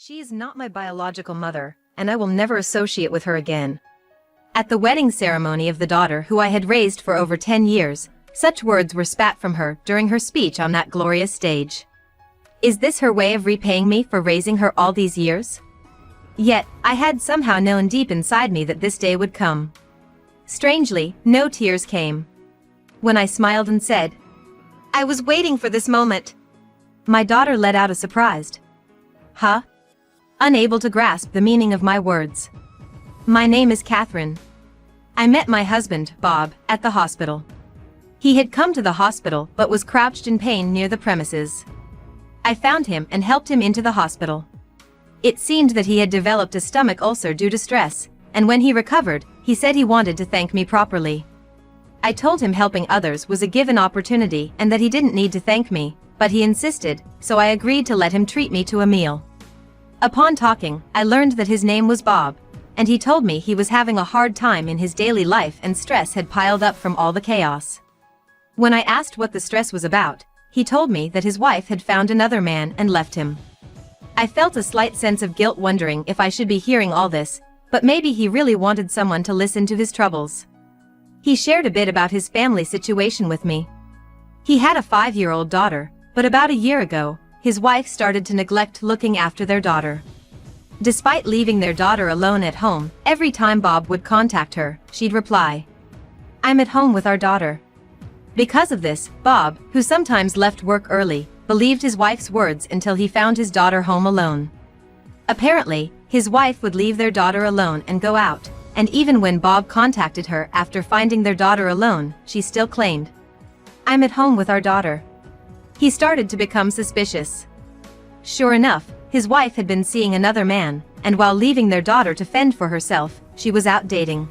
She is not my biological mother, and I will never associate with her again. At the wedding ceremony of the daughter who I had raised for over 10 years, such words were spat from her during her speech on that glorious stage. Is this her way of repaying me for raising her all these years? Yet, I had somehow known deep inside me that this day would come. Strangely, no tears came. When I smiled and said, "I was waiting for this moment," my daughter let out a surprised, "Huh?" unable to grasp the meaning of my words. My name is Catherine. I met my husband, Bob, at the hospital. He had come to the hospital but was crouched in pain near the premises. I found him and helped him into the hospital. It seemed that he had developed a stomach ulcer due to stress, and when he recovered, he said he wanted to thank me properly. I told him helping others was a given opportunity and that he didn't need to thank me, but he insisted, so I agreed to let him treat me to a meal. Upon talking, I learned that his name was Bob, and he told me he was having a hard time in his daily life and stress had piled up from all the chaos. When I asked what the stress was about, he told me that his wife had found another man and left him. I felt a slight sense of guilt wondering if I should be hearing all this, but maybe he really wanted someone to listen to his troubles. He shared a bit about his family situation with me. He had a 5-year-old daughter, but about a year ago, his wife started to neglect looking after their daughter. Despite leaving their daughter alone at home, every time Bob would contact her, she'd reply, "I'm at home with our daughter." Because of this, Bob, who sometimes left work early, believed his wife's words until he found his daughter home alone. Apparently, his wife would leave their daughter alone and go out, and even when Bob contacted her after finding their daughter alone, she still claimed, "I'm at home with our daughter." He started to become suspicious. Sure enough, his wife had been seeing another man, and while leaving their daughter to fend for herself, she was out dating.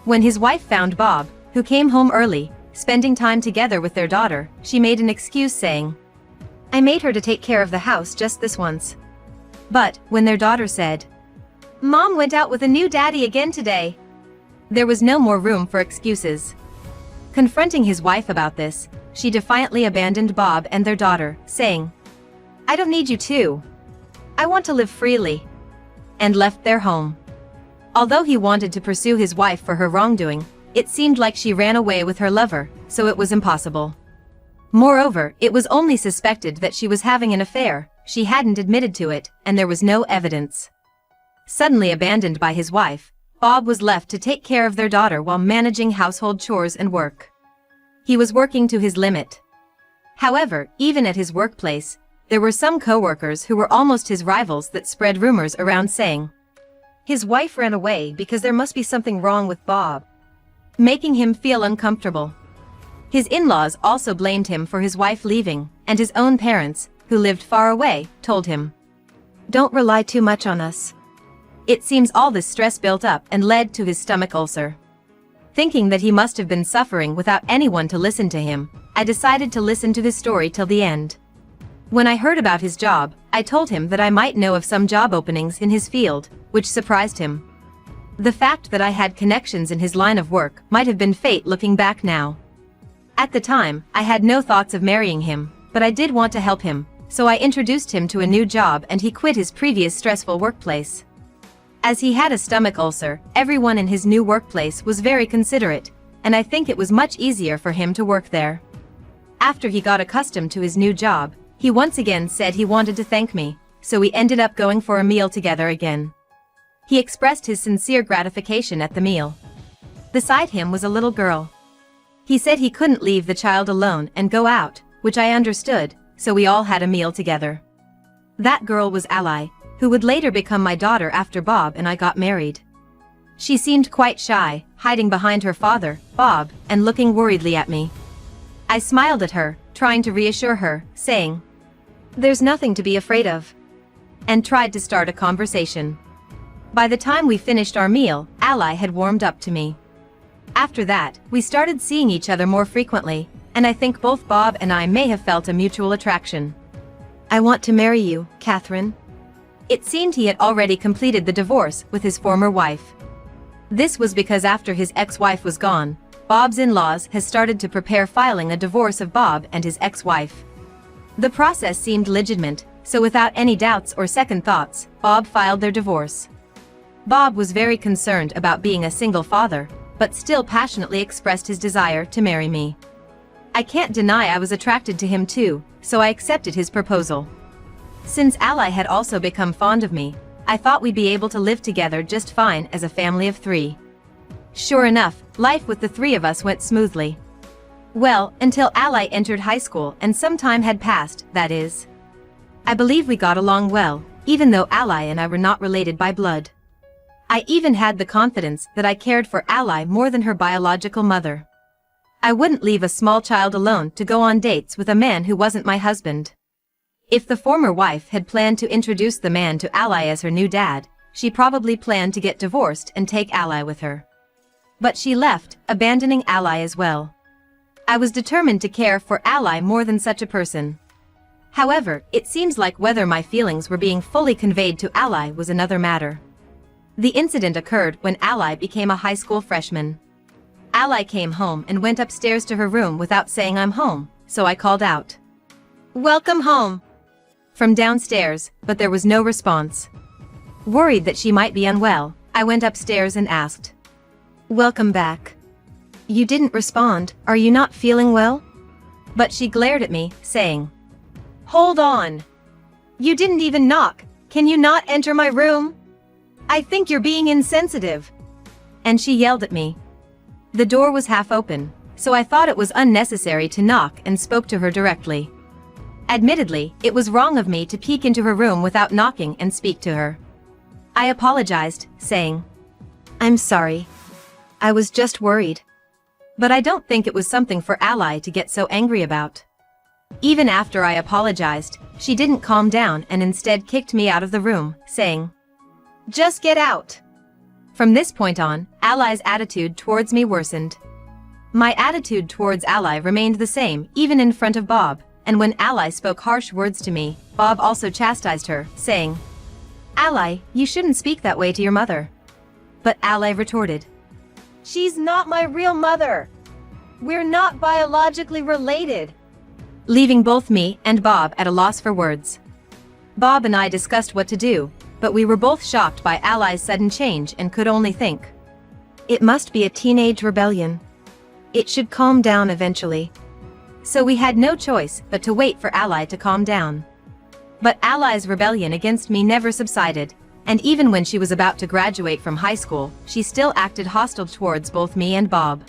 When his wife found Bob, who came home early, spending time together with their daughter, she made an excuse saying, "I made her to take care of the house just this once." But, when their daughter said, "Mom went out with a new daddy again today," there was no more room for excuses. Confronting his wife about this, she defiantly abandoned Bob and their daughter, saying, "I don't need you too. I want to live freely," and left their home. Although he wanted to pursue his wife for her wrongdoing, it seemed like she ran away with her lover, so it was impossible. Moreover, it was only suspected that she was having an affair, she hadn't admitted to it, and there was no evidence. Suddenly abandoned by his wife, Bob was left to take care of their daughter while managing household chores and work. He was working to his limit. However, even at his workplace, there were some co-workers who were almost his rivals that spread rumors around saying, "His wife ran away because there must be something wrong with Bob," making him feel uncomfortable. His in-laws also blamed him for his wife leaving, and his own parents, who lived far away, told him, "Don't rely too much on us." It seems all this stress built up and led to his stomach ulcer. Thinking that he must have been suffering without anyone to listen to him, I decided to listen to his story till the end. When I heard about his job, I told him that I might know of some job openings in his field, which surprised him. The fact that I had connections in his line of work might have been fate looking back now. At the time, I had no thoughts of marrying him, but I did want to help him, so I introduced him to a new job and he quit his previous stressful workplace. As he had a stomach ulcer, everyone in his new workplace was very considerate, and I think it was much easier for him to work there. After he got accustomed to his new job, he once again said he wanted to thank me, so we ended up going for a meal together again. He expressed his sincere gratification at the meal. Beside him was a little girl. He said he couldn't leave the child alone and go out, which I understood, so we all had a meal together. That girl was Ally, who would later become my daughter after Bob and I got married. She seemed quite shy, hiding behind her father, Bob, and looking worriedly at me. I smiled at her, trying to reassure her, saying, "There's nothing to be afraid of," and tried to start a conversation. By the time we finished our meal, Ally had warmed up to me. After that, we started seeing each other more frequently, and I think both Bob and I may have felt a mutual attraction. "I want to marry you, Catherine." It seemed he had already completed the divorce with his former wife. This was because after his ex-wife was gone, Bob's in-laws has started to prepare filing a divorce of Bob and his ex-wife. The process seemed legitimate, so without any doubts or second thoughts, Bob filed their divorce. Bob was very concerned about being a single father, but still passionately expressed his desire to marry me. I can't deny I was attracted to him too, so I accepted his proposal. Since Ally had also become fond of me, I thought we'd be able to live together just fine as a family of 3. Sure enough, life with the 3 of us went smoothly. Well, until Ally entered high school and some time had passed, that is. I believe we got along well, even though Ally and I were not related by blood. I even had the confidence that I cared for Ally more than her biological mother. I wouldn't leave a small child alone to go on dates with a man who wasn't my husband. If the former wife had planned to introduce the man to Ally as her new dad, she probably planned to get divorced and take Ally with her. But she left, abandoning Ally as well. I was determined to care for Ally more than such a person. However, it seems like whether my feelings were being fully conveyed to Ally was another matter. The incident occurred when Ally became a high school freshman. Ally came home and went upstairs to her room without saying I'm home, so I called out, "Welcome home," from downstairs, but there was no response. Worried that she might be unwell, I went upstairs and asked, "Welcome back. You didn't respond, are you not feeling well?" But she glared at me, saying, "Hold on. You didn't even knock, can you not enter my room? I think you're being insensitive." And she yelled at me. The door was half open, so I thought it was unnecessary to knock and spoke to her directly. Admittedly, it was wrong of me to peek into her room without knocking and speak to her. I apologized, saying, "I'm sorry. I was just worried." But I don't think it was something for Ally to get so angry about. Even after I apologized, she didn't calm down and instead kicked me out of the room, saying, "Just get out." From this point on, Ally's attitude towards me worsened. My attitude towards Ally remained the same even in front of Bob, and when Ally spoke harsh words to me, Bob also chastised her, saying, "Ally, you shouldn't speak that way to your mother." But Ally retorted, "She's not my real mother. We're not biologically related," leaving both me and Bob at a loss for words. Bob and I discussed what to do, but we were both shocked by Ally's sudden change and could only think, "It must be a teenage rebellion. It should calm down eventually." So we had no choice but to wait for Ally to calm down. But Ally's rebellion against me never subsided, and even when she was about to graduate from high school, she still acted hostile towards both me and Bob.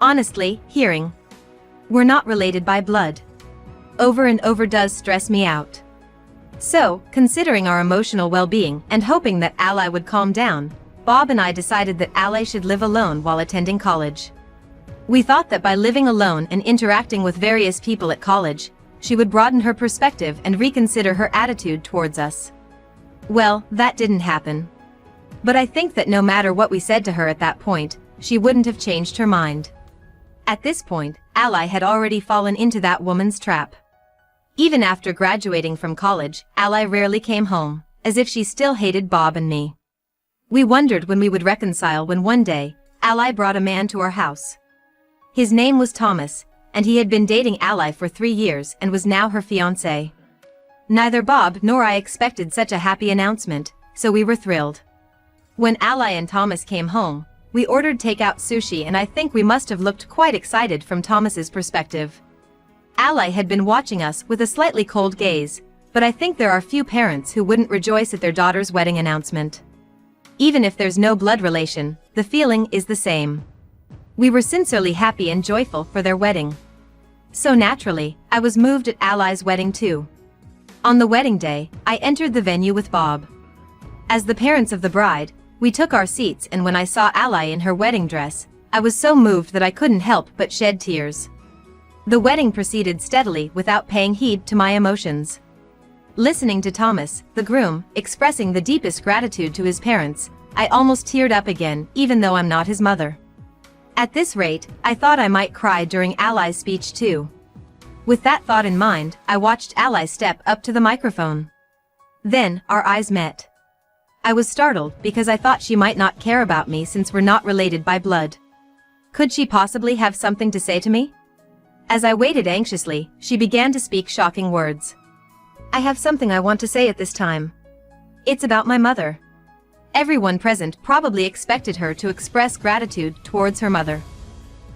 Honestly, hearing, "We're not related by blood," over and over does stress me out. So, considering our emotional well-being and hoping that Ally would calm down, Bob and I decided that Ally should live alone while attending college. We thought that by living alone and interacting with various people at college, she would broaden her perspective and reconsider her attitude towards us. Well, that didn't happen. But I think that no matter what we said to her at that point, she wouldn't have changed her mind. At this point, Ally had already fallen into that woman's trap. Even after graduating from college, Ally rarely came home, as if she still hated Bob and me. We wondered when we would reconcile when one day, Ally brought a man to our house. His name was Thomas, and he had been dating Ally for 3 years and was now her fiancé. Neither Bob nor I expected such a happy announcement, so we were thrilled. When Ally and Thomas came home, we ordered takeout sushi and I think we must have looked quite excited from Thomas's perspective. Ally had been watching us with a slightly cold gaze, but I think there are few parents who wouldn't rejoice at their daughter's wedding announcement. Even if there's no blood relation, the feeling is the same. We were sincerely happy and joyful for their wedding. So naturally, I was moved at Ally's wedding too. On the wedding day, I entered the venue with Bob. As the parents of the bride, we took our seats and when I saw Ally in her wedding dress, I was so moved that I couldn't help but shed tears. The wedding proceeded steadily without paying heed to my emotions. Listening to Thomas, the groom, expressing the deepest gratitude to his parents, I almost teared up again, even though I'm not his mother. At this rate, I thought I might cry during Ally's speech too. With that thought in mind, I watched Ally step up to the microphone. Then, our eyes met. I was startled because I thought she might not care about me since we're not related by blood. Could she possibly have something to say to me? As I waited anxiously, she began to speak shocking words. I have something I want to say at this time. It's about my mother. Everyone present probably expected her to express gratitude towards her mother.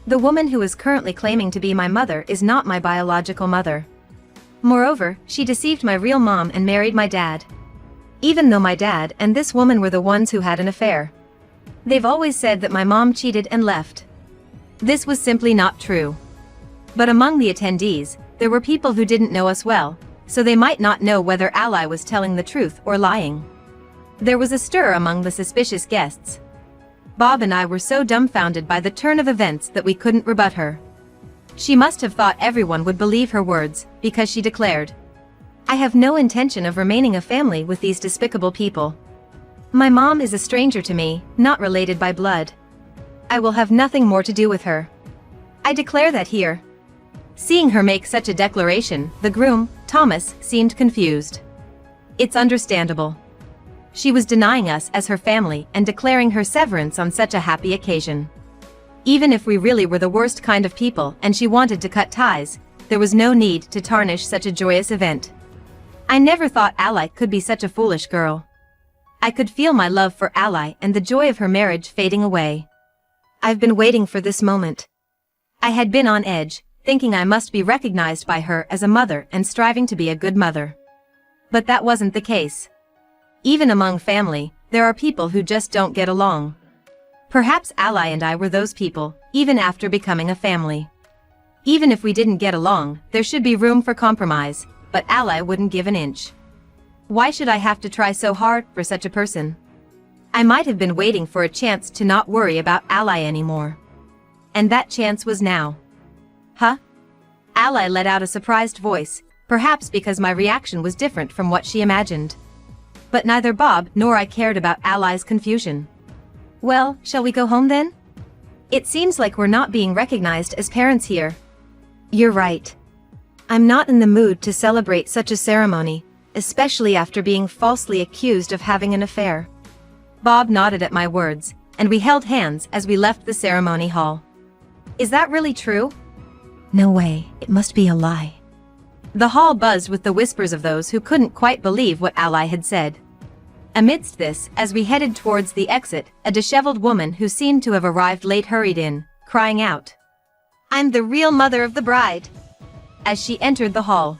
The woman who is currently claiming to be my mother is not my biological mother. Moreover, she deceived my real mom and married my dad. Even though my dad and this woman were the ones who had an affair. They've always said that my mom cheated and left. This was simply not true. But among the attendees, there were people who didn't know us well, so they might not know whether Ally was telling the truth or lying. There was a stir among the suspicious guests. Bob and I were so dumbfounded by the turn of events that we couldn't rebut her. She must have thought everyone would believe her words, because she declared, "I have no intention of remaining a family with these despicable people. My mom is a stranger to me, not related by blood. I will have nothing more to do with her. I declare that here." Seeing her make such a declaration, the groom, Thomas, seemed confused. It's understandable. She was denying us as her family and declaring her severance on such a happy occasion. Even if we really were the worst kind of people and she wanted to cut ties, there was no need to tarnish such a joyous event. I never thought Ally could be such a foolish girl. I could feel my love for Ally and the joy of her marriage fading away. I've been waiting for this moment. I had been on edge, thinking I must be recognized by her as a mother and striving to be a good mother. But that wasn't the case. Even among family, there are people who just don't get along. Perhaps Ally and I were those people, even after becoming a family. Even if we didn't get along, there should be room for compromise, but Ally wouldn't give an inch. Why should I have to try so hard for such a person? I might have been waiting for a chance to not worry about Ally anymore. And that chance was now. Huh? Ally let out a surprised voice, perhaps because my reaction was different from what she imagined. But neither Bob nor I cared about Ally's confusion. Well, shall we go home then? It seems like we're not being recognized as parents here. You're right. I'm not in the mood to celebrate such a ceremony, especially after being falsely accused of having an affair. Bob nodded at my words, and we held hands as we left the ceremony hall. Is that really true? No way, it must be a lie. The hall buzzed with the whispers of those who couldn't quite believe what Ally had said. Amidst this, as we headed towards the exit, a disheveled woman who seemed to have arrived late hurried in, crying out, "I'm the real mother of the bride!" As she entered the hall.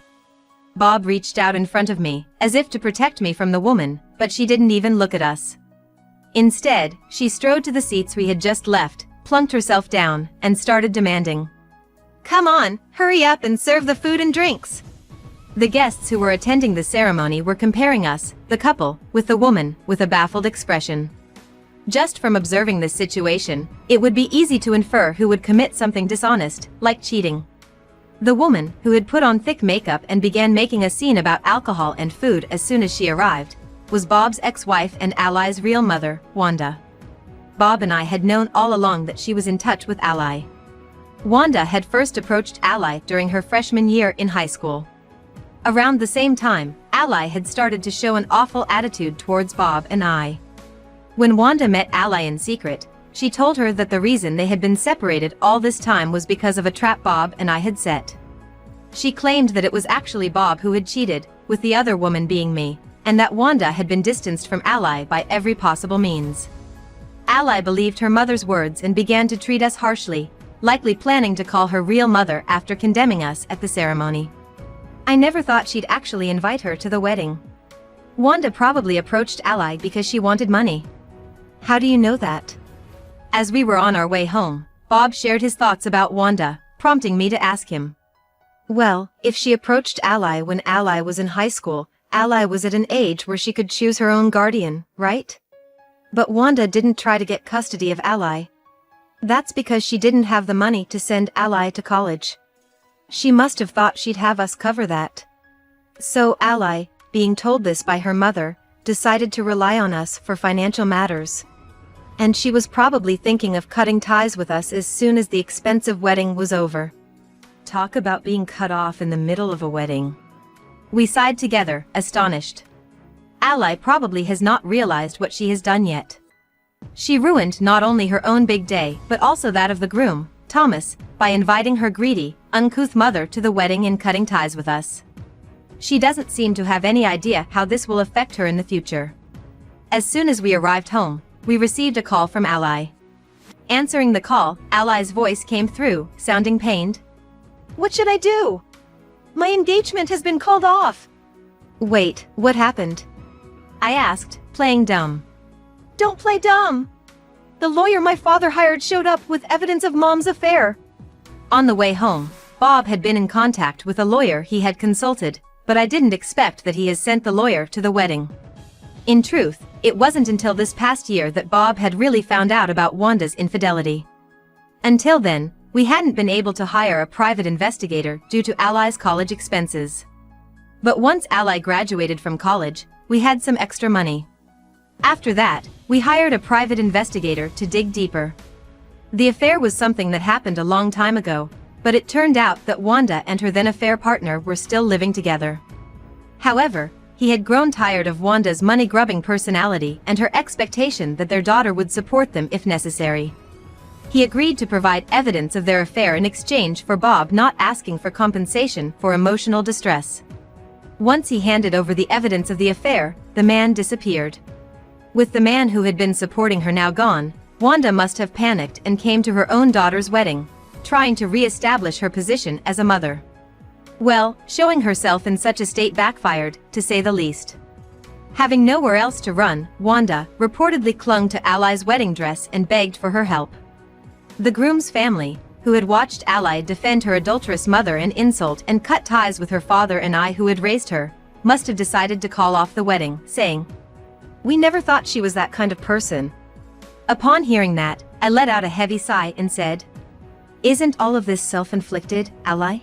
Bob reached out in front of me, as if to protect me from the woman, but she didn't even look at us. Instead, she strode to the seats we had just left, plunked herself down, and started demanding, "Come on, hurry up and serve the food and drinks." The guests who were attending the ceremony were comparing us, the couple, with the woman, with a baffled expression. Just from observing this situation, it would be easy to infer who would commit something dishonest, like cheating. The woman, who had put on thick makeup and began making a scene about alcohol and food as soon as she arrived, was Bob's ex-wife and Ally's real mother, Wanda. Bob and I had known all along that she was in touch with Ally. Wanda had first approached Ally during her freshman year in high school. Around the same time, Ally had started to show an awful attitude towards Bob and I. When Wanda met Ally in secret, she told her that the reason they had been separated all this time was because of a trap Bob and I had set. She claimed that it was actually Bob who had cheated, with the other woman being me, and that Wanda had been distanced from Ally by every possible means. Ally believed her mother's words and began to treat us harshly, likely planning to call her real mother after condemning us at the ceremony. I never thought she'd actually invite her to the wedding. Wanda probably approached Ally because she wanted money. How do you know that? As we were on our way home, Bob shared his thoughts about Wanda, prompting me to ask him. Well, if she approached Ally when Ally was in high school, Ally was at an age where she could choose her own guardian, right? But Wanda didn't try to get custody of Ally. That's because she didn't have the money to send Ally to college. She must have thought she'd have us cover that. So Ally, being told this by her mother, decided to rely on us for financial matters. And she was probably thinking of cutting ties with us as soon as the expensive wedding was over. Talk about being cut off in the middle of a wedding. We sighed together, astonished. Ally probably has not realized what she has done yet. She ruined not only her own big day but also that of the groom, Thomas, by inviting her greedy, uncouth mother to the wedding and cutting ties with us. she doesn't seem to have any idea how this will affect her in the future. As soon as we arrived home, we received a call from Ally. Answering the call, Ally's voice came through, sounding pained. What should I do? My engagement has been called off. Wait, what happened? I asked, playing dumb. Don't play dumb. The lawyer my father hired showed up with evidence of Mom's affair. On the way home, Bob had been in contact with a lawyer he had consulted, but I didn't expect that he has sent the lawyer to the wedding. In truth, it wasn't until this past year that Bob had really found out about Wanda's infidelity. Until then, we hadn't been able to hire a private investigator due to Ally's college expenses. But once Ally graduated from college, we had some extra money. After that, we hired a private investigator to dig deeper. The affair was something that happened a long time ago, but it turned out that Wanda and her then-affair partner were still living together. However, he had grown tired of Wanda's money-grubbing personality and her expectation that their daughter would support them if necessary. He agreed to provide evidence of their affair in exchange for Bob not asking for compensation for emotional distress. Once he handed over the evidence of the affair, the man disappeared. With the man who had been supporting her now gone, Wanda must have panicked and came to her own daughter's wedding, trying to re-establish her position as a mother. Well, showing herself in such a state backfired, to say the least. Having nowhere else to run, Wanda reportedly clung to Ally's wedding dress and begged for her help. The groom's family, who had watched Ally defend her adulterous mother and insult and cut ties with her father and I who had raised her, must have decided to call off the wedding, saying, "We never thought she was that kind of person." Upon hearing that, I let out a heavy sigh and said, "Isn't all of this self-inflicted, Ally?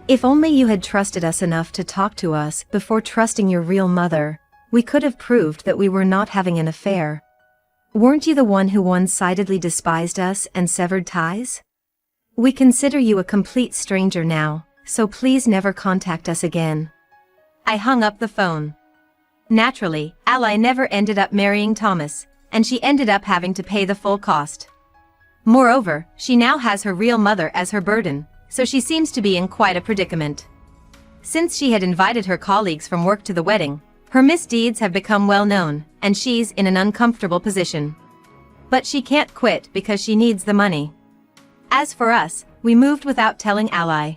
If only you had trusted us enough to talk to us before trusting your real mother, we could have proved that we were not having an affair. Weren't you the one who one-sidedly despised us and severed ties? We consider you a complete stranger now, so please never contact us again." I hung up the phone. Naturally, Ally never ended up marrying Thomas, and she ended up having to pay the full cost. Moreover, she now has her real mother as her burden, so she seems to be in quite a predicament. Since she had invited her colleagues from work to the wedding, her misdeeds have become well known, and she's in an uncomfortable position. But she can't quit because she needs the money. As for us, we moved without telling Ally.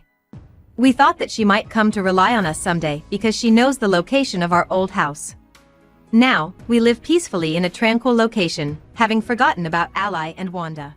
We thought that she might come to rely on us someday because she knows the location of our old house. Now, we live peacefully in a tranquil location, having forgotten about Ally and Wanda.